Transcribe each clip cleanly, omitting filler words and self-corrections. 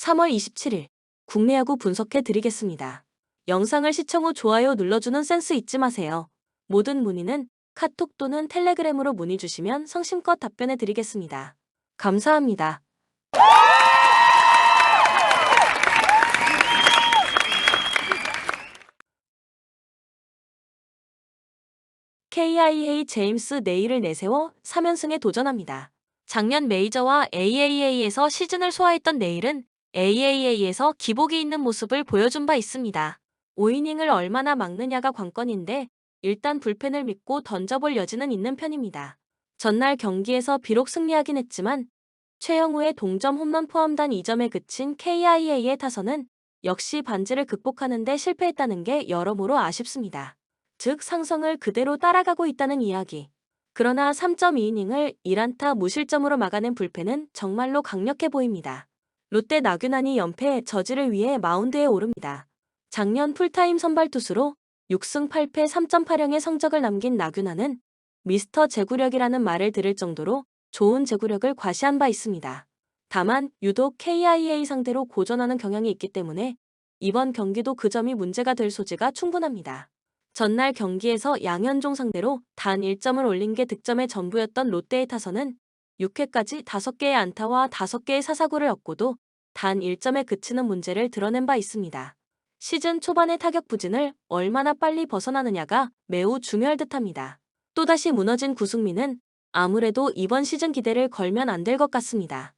3월 27일 국내 야구 분석해 드리겠습니다. 영상을 시청 후 좋아요 눌러주는 센스 잊지 마세요. 모든 문의는 카톡 또는 텔레그램으로 문의 주시면 성심껏 답변해 드리겠습니다. 감사합니다. KIA 제임스 네일을 내세워 3연승에 도전합니다. 작년 메이저와 AAA에서 시즌을 소화했던 네일은 AAA에서 기복이 있는 모습을 보여준 바 있습니다. 5이닝을 얼마나 막느냐가 관건인데 일단 불펜을 믿고 던져볼 여지는 있는 편입니다. 전날 경기에서 비록 승리하긴 했지만 최영우의 동점 홈런 포함단 2점에 그친 KIA의 타선은 역시 반지를 극복하는 데 실패했다는 게 여러모로 아쉽습니다. 즉 상성을 그대로 따라가고 있다는 이야기. 그러나 3.2이닝을 1안타 무실점으로 막아낸 불펜은 정말로 강력해 보입니다. 롯데 나균안이 연패 저지를 위해 마운드에 오릅니다. 작년 풀타임 선발 투수로 6승 8패 3.8형의 성적을 남긴 나균안은 미스터 제구력이라는 말을 들을 정도로 좋은 제구력을 과시한 바 있습니다. 다만 유독 KIA 상대로 고전하는 경향이 있기 때문에 이번 경기도 그 점이 문제가 될 소지가 충분합니다. 전날 경기에서 양현종 상대로 단 1점을 올린 게 득점의 전부였던 롯데의 타선은 6회까지 5개의 안타와 5개의 사사구를 얻고도 단 1점에 그치는 문제를 드러낸 바 있습니다. 시즌 초반의 타격 부진을 얼마나 빨리 벗어나느냐가 매우 중요할 듯합니다. 또다시 무너진 구승민은 아무래도 이번 시즌 기대를 걸면 안 될 것 같습니다.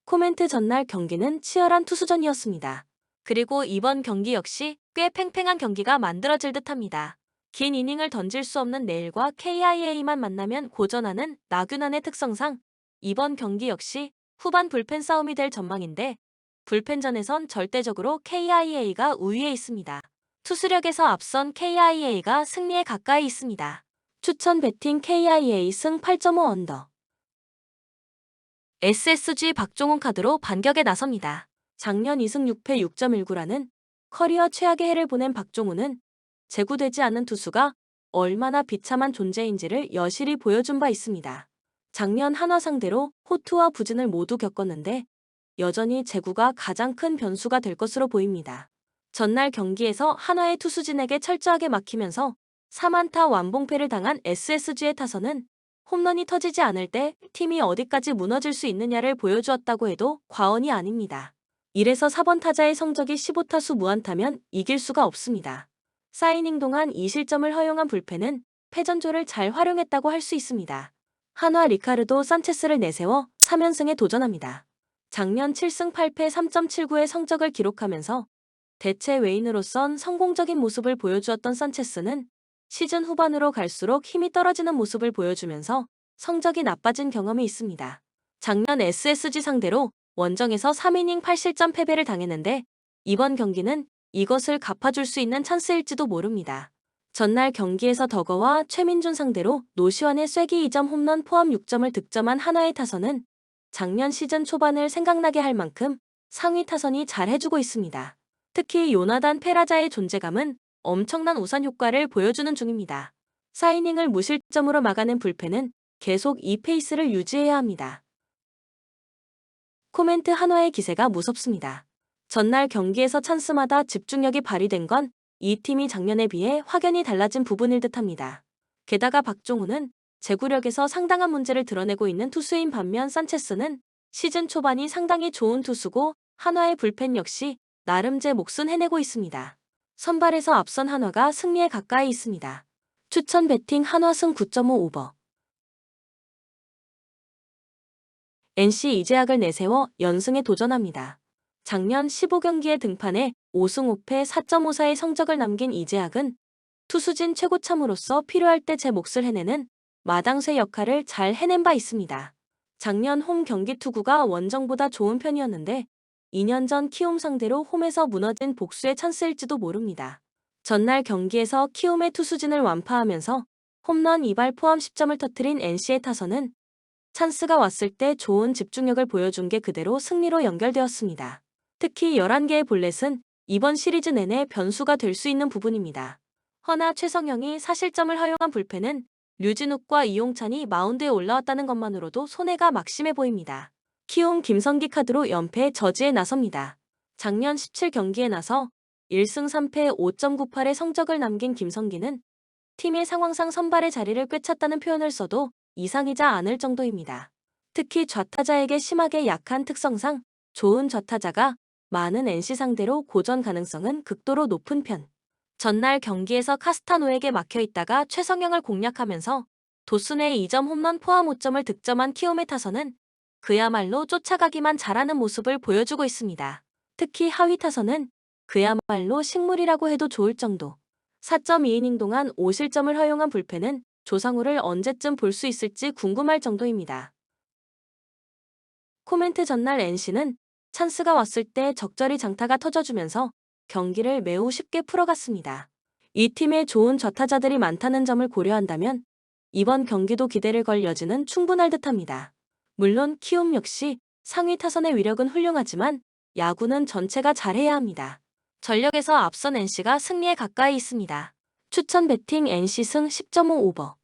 코멘트 전날 경기는 치열한 투수전이었습니다. 그리고 이번 경기 역시 꽤 팽팽한 경기가 만들어질 듯합니다. 긴 이닝을 던질 수 없는 네일과 KIA만 만나면 고전하는 나균안의 특성상 이번 경기 역시 후반 불펜 싸움이 될 전망인데 불펜전에선 절대적으로 KIA가 우위에 있습니다. 투수력에서 앞선 KIA가 승리에 가까이 있습니다. 추천 배팅 KIA 승 8.5 언더. SSG 박종훈 카드로 반격에 나섭니다. 작년 2승 6패 6.19라는 커리어 최악의 해를 보낸 박종훈은 제구되지 않는 투수가 얼마나 비참한 존재인지를 여실히 보여준 바 있습니다. 작년 한화 상대로 호투와 부진을 모두 겪었는데 여전히 제구가 가장 큰 변수가 될 것으로 보입니다. 전날 경기에서 한화의 투수진에게 철저하게 막히면서 3안타 완봉패를 당한 SSG의 타선은 홈런이 터지지 않을 때 팀이 어디까지 무너질 수 있느냐를 보여주었다고 해도 과언이 아닙니다. 1에서 4번 타자의 성적이 15타수 무안타면 이길 수가 없습니다. 4이닝 동안 2실점을 허용한 불펜은 패전조를 잘 활용했다고 할 수 있습니다. 한화 리카르도 산체스를 내세워 3연승에 도전합니다. 작년 7승 8패 3.79의 성적을 기록하면서 대체 외인으로선 성공적인 모습을 보여주었던 산체스는 시즌 후반으로 갈수록 힘이 떨어지는 모습을 보여주면서 성적이 나빠진 경험이 있습니다. 작년 SSG 상대로 원정에서 3이닝 8실점 패배를 당했는데 이번 경기는 이것을 갚아줄 수 있는 찬스일지도 모릅니다. 전날 경기에서 더거와 최민준 상대로 노시환의 쐐기 2점 홈런 포함 6점을 득점한 한화의 타선은 작년 시즌 초반을 생각나게 할 만큼 상위 타선이 잘 해주고 있습니다. 특히 요나단 페라자의 존재감은 엄청난 우산 효과를 보여주는 중입니다. 4이닝을 무실점으로 막아낸 불펜은 계속 이 페이스를 유지해야 합니다. 코멘트 한화의 기세가 무섭습니다. 전날 경기에서 찬스마다 집중력이 발휘된 건 이 팀이 작년에 비해 확연히 달라진 부분일 듯합니다. 게다가 박종훈은 제구력에서 상당한 문제를 드러내고 있는 투수인 반면 산체스는 시즌 초반이 상당히 좋은 투수고 한화의 불펜 역시 나름 제 몫은 해내고 있습니다. 선발에서 앞선 한화가 승리에 가까이 있습니다. 추천 배팅 한화 승 9.5 오버. NC 이재학을 내세워 연승에 도전합니다. 작년 15경기에 등판해 5승 5패 4.54의 성적을 남긴 이재학은 투수진 최고참으로서 필요할 때 제 몫을 해내는 마당쇠 역할을 잘 해낸 바 있습니다. 작년 홈 경기 투구가 원정보다 좋은 편이었는데 2년 전 키움 상대로 홈에서 무너진 복수의 찬스일지도 모릅니다. 전날 경기에서 키움의 투수진을 완파하면서 홈런 2발 포함 10점을 터뜨린 NC의 타선은 찬스가 왔을 때 좋은 집중력을 보여준 게 그대로 승리로 연결되었습니다. 특히 11개의 볼넷은 이번 시리즈 내내 변수가 될 수 있는 부분입니다. 허나 최성영이 사실점을 허용한 불펜은 류진욱과 이용찬이 마운드에 올라왔다는 것만으로도 손해가 막심해 보입니다. 키움 김성기 카드로 연패 저지에 나섭니다. 작년 17경기에 나서 1승 3패 5.98의 성적을 남긴 김성기는 팀의 상황상 선발의 자리를 꿰찼다는 표현을 써도 이상이자 않을 정도입니다. 특히 좌타자에게 심하게 약한 특성상 좋은 좌타자가 많은 NC 상대로 고전 가능성은 극도로 높은 편. 전날 경기에서 카스타노에게 막혀있다가 최성영을 공략하면서 도수 내 2점 홈런 포함 5점을 득점한 키움의 타선은 그야말로 쫓아가기만 잘하는 모습을 보여주고 있습니다. 특히 하위 타선은 그야말로 식물이라고 해도 좋을 정도. 4.2이닝 동안 5실점을 허용한 불펜은 조상우를 언제쯤 볼 수 있을지 궁금할 정도입니다. 코멘트 전날 NC는 찬스가 왔을 때 적절히 장타가 터져주면서 경기를 매우 쉽게 풀어갔습니다. 이 팀에 좋은 좌타자들이 많다는 점을 고려한다면 이번 경기도 기대를 걸 여지는 충분할 듯합니다. 물론 키움 역시 상위 타선의 위력은 훌륭하지만 야구는 전체가 잘해야 합니다. 전력에서 앞선 NC가 승리에 가까이 있습니다. 추천 배팅 NC 승 10.5 오버.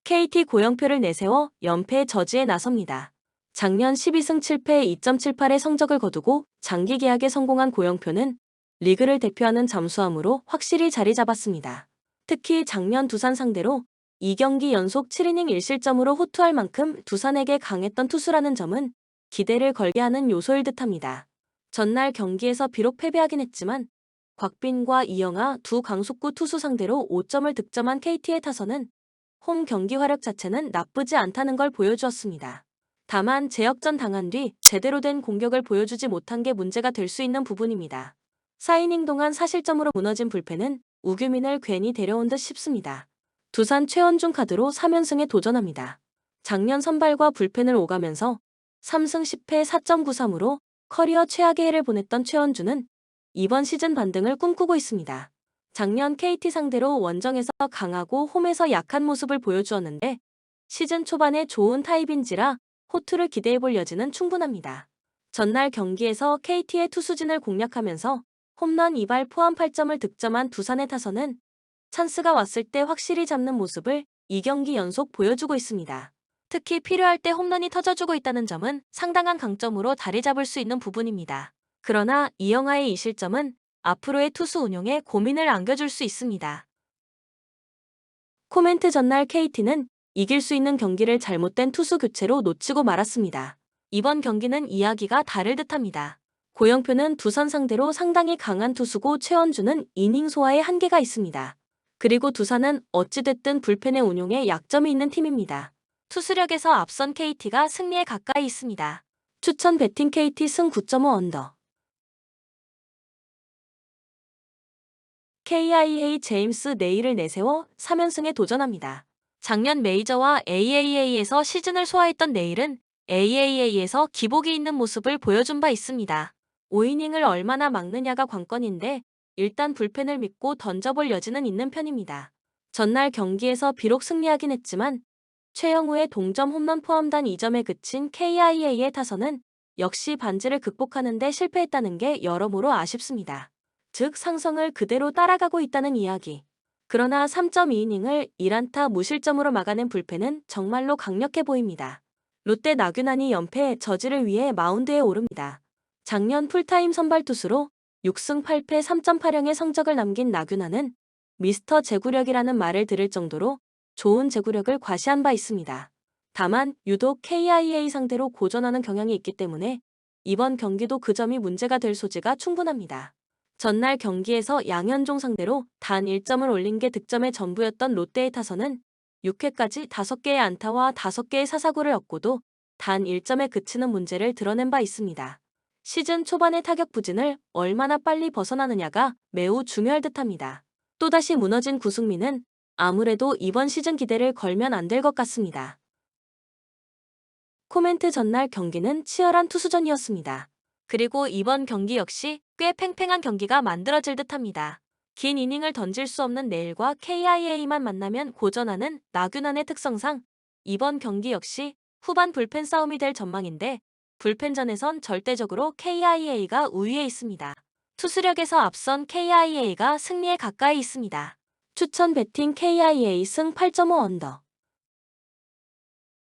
KT 고영표를 내세워 연패 저지에 나섭니다. 작년 12승 7패 2.78의 성적을 거두고 장기 계약에 성공한 고영표는 리그를 대표하는 잠수함으로 확실히 자리 잡았습니다. 특히 작년 두산 상대로 2경기 연속 7이닝 1실점으로 호투할 만큼 두산에게 강했던 투수라는 점은 기대를 걸게 하는 요소일 듯합니다. 전날 경기에서 비록 패배하긴 했지만 곽빈과 이영하 두 강속구 투수 상대로 5점을 득점한 KT의 타선은 홈 경기 화력 자체는 나쁘지 않다는 걸 보여주었습니다. 다만 재역전 당한 뒤 제대로 된 공격을 보여주지 못한 게 문제가 될 수 있는 부분입니다. 4이닝 동안 4실점으로 무너진 불펜은 우규민을 괜히 데려온 듯 싶습니다. 두산 최원중 카드로 3연승에 도전합니다. 작년 선발과 불펜을 오가면서 3승 10패 4.93으로 커리어 최악의 해를 보냈던 최원주는 이번 시즌 반등을 꿈꾸고 있습니다. 작년 KT 상대로 원정에서 강하고 홈에서 약한 모습을 보여주었는데 시즌 초반에 좋은 타입인지라 호투를 기대해볼 여지는 충분합니다. 전날 경기에서 KT의 투수진을 공략하면서 홈런 2발 포함 8점을 득점한 두산의 타선은 찬스가 왔을 때 확실히 잡는 모습을 2경기 연속 보여주고 있습니다. 특히 필요할 때 홈런이 터져주고 있다는 점은 상당한 강점으로 자리 잡을 수 있는 부분입니다. 그러나 이영하의 이 실점은 앞으로의 투수 운용에 고민을 안겨줄 수 있습니다. 코멘트 전날 KT는 이길 수 있는 경기를 잘못된 투수 교체로 놓치고 말았습니다. 이번 경기는 이야기가 다를 듯합니다. 고영표는 두산 상대로 상당히 강한 투수고 최원주는 이닝 소화에 한계가 있습니다. 그리고 두산은 어찌됐든 불펜의 운용에 약점이 있는 팀입니다. 투수력에서 앞선 KT가 승리에 가까이 있습니다. 추천 배팅 KT 승 9.5 언더. KIA 제임스 네일을 내세워 3연승에 도전합니다. 작년 메이저와 AAA에서 시즌을 소화했던 네일은 AAA에서 기복이 있는 모습을 보여준 바 있습니다. 5이닝을 얼마나 막느냐가 관건인데 일단 불펜을 믿고 던져볼 여지는 있는 편입니다. 전날 경기에서 비록 승리하긴 했지만 최영우의 동점 홈런 포함단 2점에 그친 KIA의 타선은 역시 반지를 극복하는 데 실패했다는 게 여러모로 아쉽습니다. 즉 상성을 그대로 따라가고 있다는 이야기. 그러나 3.2이닝을 1안타 무실점으로 막아낸 불펜은 정말로 강력해 보입니다. 롯데 나균안이 연패 저지를 위해 마운드에 오릅니다. 작년 풀타임 선발 투수로 6승 8패 3.80의 성적을 남긴 나균안은 미스터 제구력이라는 말을 들을 정도로 좋은 제구력을 과시한 바 있습니다. 다만 유독 KIA 상대로 고전하는 경향이 있기 때문에 이번 경기도 그 점이 문제가 될 소지가 충분합니다. 전날 경기에서 양현종 상대로 단 1점을 올린 게 득점의 전부였던 롯데의 타선은 6회까지 5개의 안타와 5개의 사사구를 얻고도 단 1점에 그치는 문제를 드러낸 바 있습니다. 시즌 초반의 타격 부진을 얼마나 빨리 벗어나느냐가 매우 중요할 듯합니다. 또다시 무너진 구승민은 아무래도 이번 시즌 기대를 걸면 안 될 것 같습니다. 코멘트 전날 경기는 치열한 투수전이었습니다. 그리고 이번 경기 역시 꽤 팽팽한 경기가 만들어질 듯합니다. 긴 이닝을 던질 수 없는 네일과 KIA만 만나면 고전하는 나균안의 특성상 이번 경기 역시 후반 불펜 싸움이 될 전망인데 불펜전에선 절대적으로 KIA가 우위에 있습니다. 투수력에서 앞선 KIA가 승리에 가까이 있습니다. 추천 배팅 KIA 승 8.5 언더.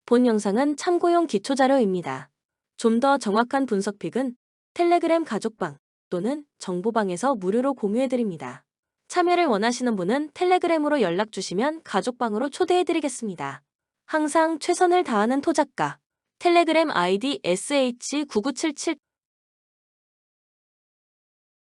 본 영상은 참고용 기초자료입니다. 좀 더 정확한 분석픽은 텔레그램 가족방 또는 정보방에서 무료로 공유해드립니다. 참여를 원하시는 분은 텔레그램으로 연락 주시면 가족방으로 초대해드리겠습니다. 항상 최선을 다하는 토작가 텔레그램 아이디 sh9977